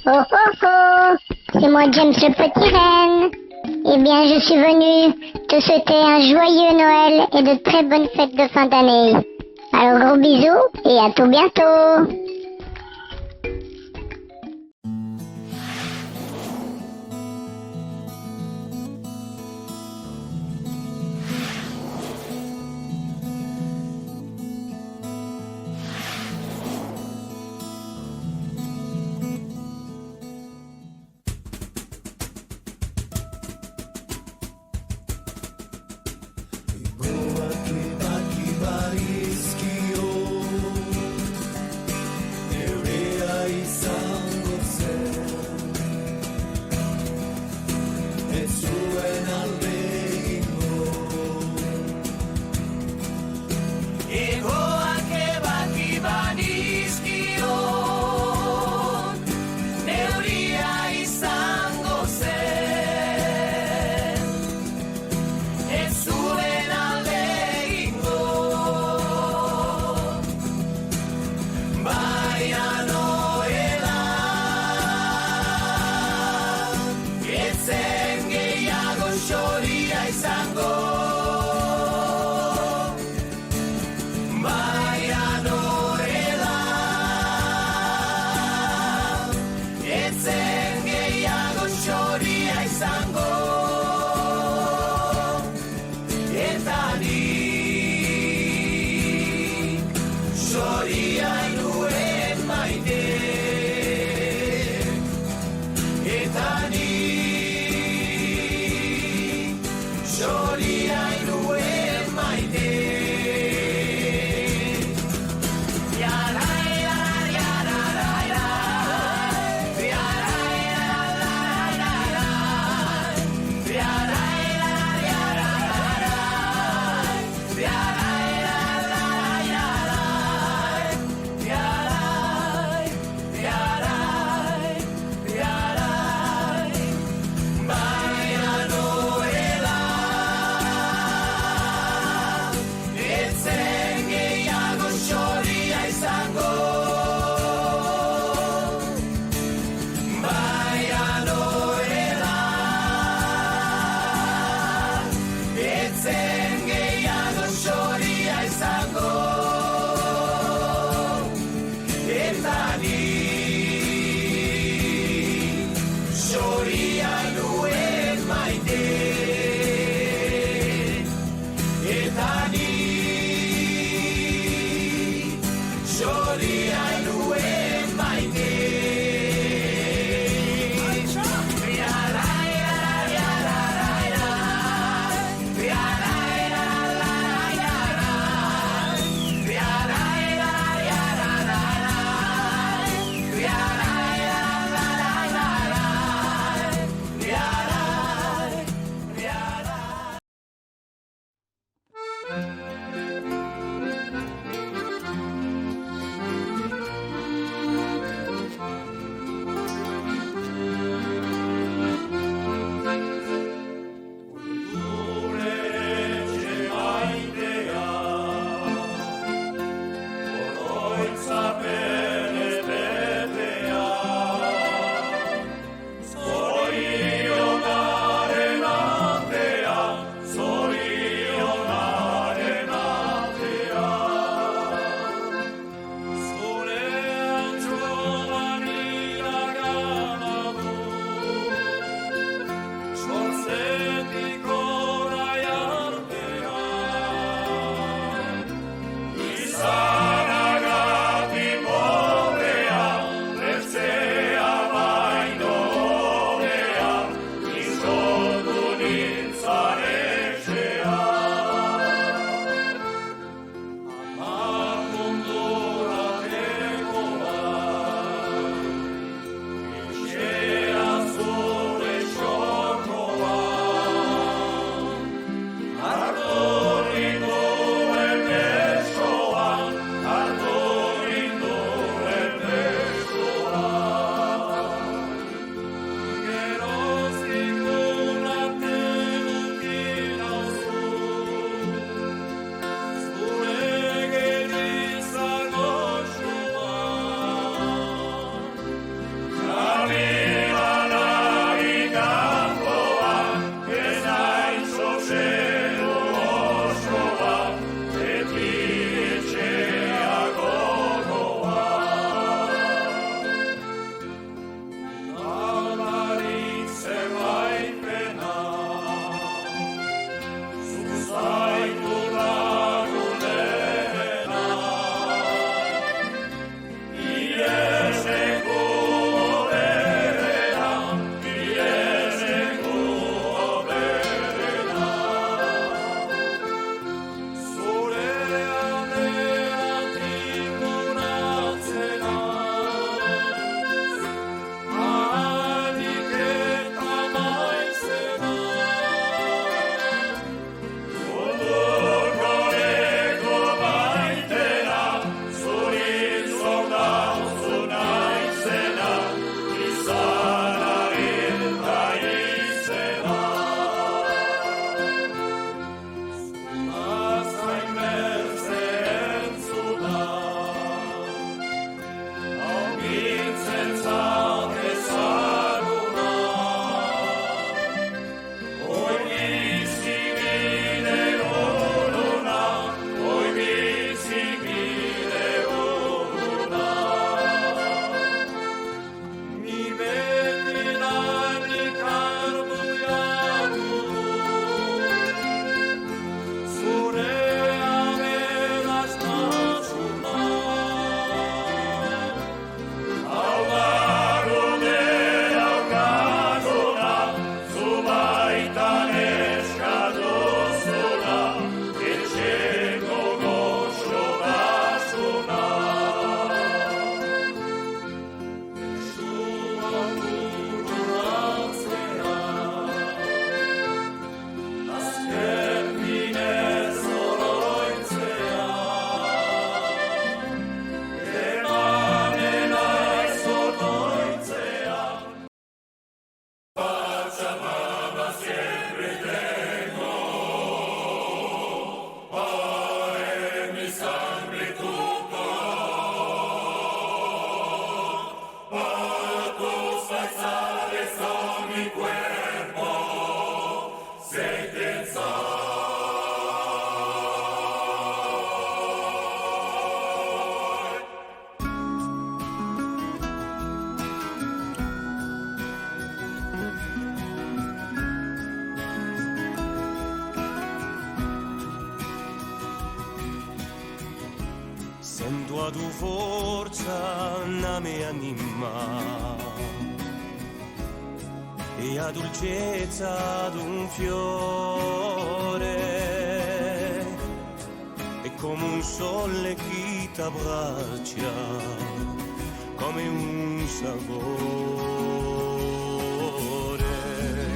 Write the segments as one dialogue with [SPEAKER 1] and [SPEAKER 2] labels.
[SPEAKER 1] Oh oh oh, c'est moi James le petit renne. Eh bien, je suis venu te souhaiter un joyeux Noël et de très bonnes fêtes de fin d'année. Alors gros bisous et à tout bientôt.
[SPEAKER 2] Sento a tua forza la mia anima e la dolcezza d'un fiore è come un sole che t'abbraccia come un sapore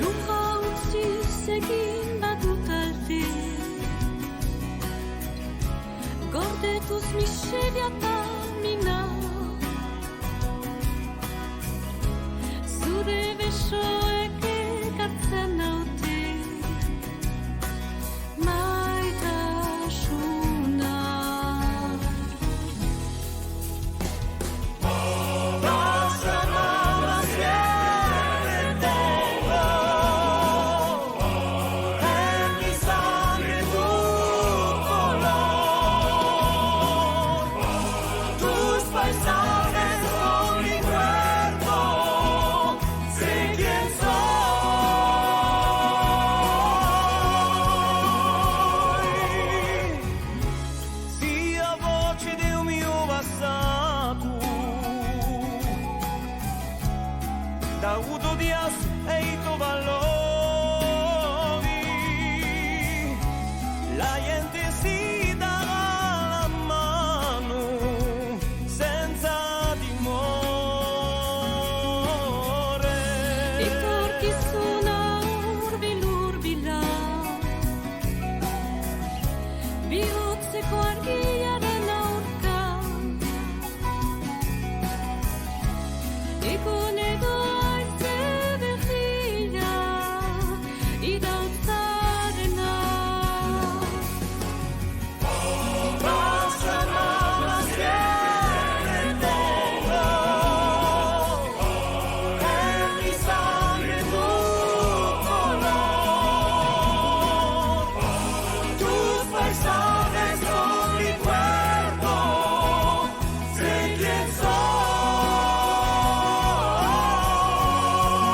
[SPEAKER 3] Lunga usi seguimba tutta il Gorde tu smiscevi a tamina Sure vesho e che cazzana uti Mai da shuna
[SPEAKER 2] Basta mamma siempre tengo en mi sangre tu color tus paisajes son mi cuerpo sé quién soy sia voce del mio passato da udo dias e i tuoi valori la gente si darà la mano senza timore
[SPEAKER 3] I torchi sono urbi l'urbila Biuzze quarghia della urca I conego ai severiglia I danzare na
[SPEAKER 2] Basta mamma siempre tengo en mi sangre tu color tus paisajes son mi cuerpo sé quién Basta mamma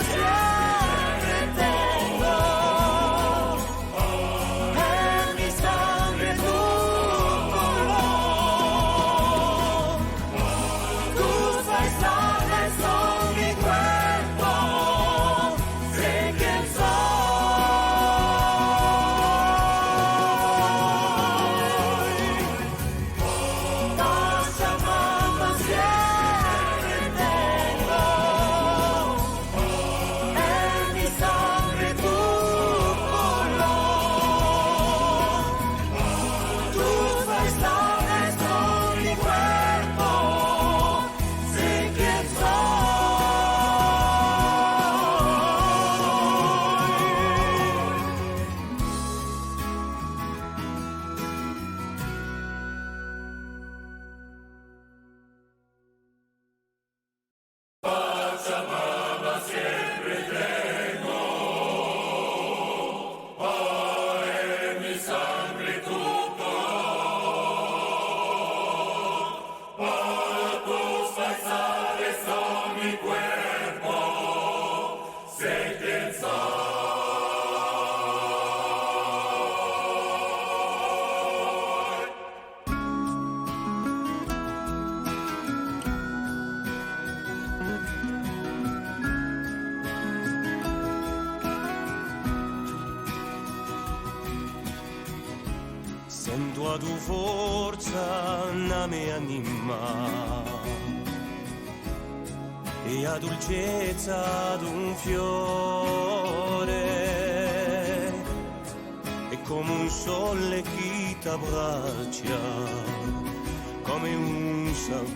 [SPEAKER 2] siempre tengo en mi sangre tu color tus paisajes son mi cuerpo sé quién soy Basta mamma siempre tengo en mi sangre tu color tus paisajes son mi cuerpo sé quién soy Sento a tua forza la mia anima e la dolcezza d'un fiore è come un sole che t'abbraccia come un sapore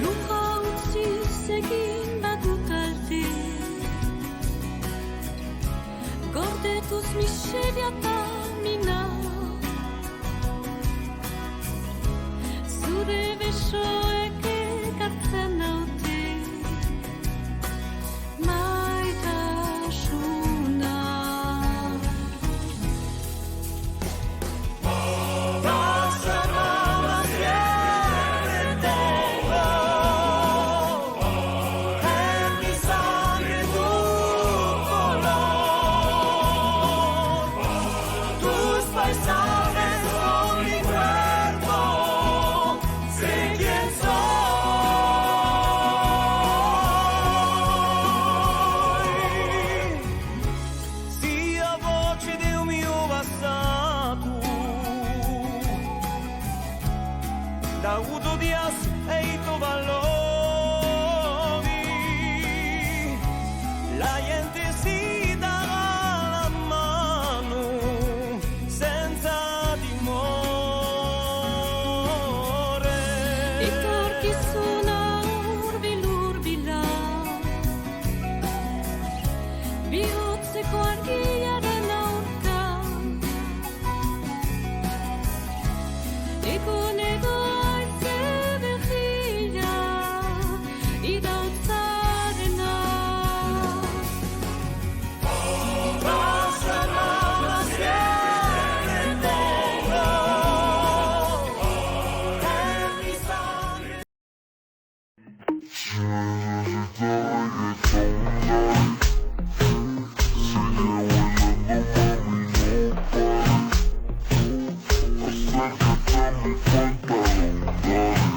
[SPEAKER 3] Lunga usi seguimba tutta il Gorde tu smiscevi a tamina Sure vesho e che cazzana uti Mai da shuna
[SPEAKER 2] Basta
[SPEAKER 3] y conmigo se veía y danzar
[SPEAKER 4] Acércate a mi pantalón, dale.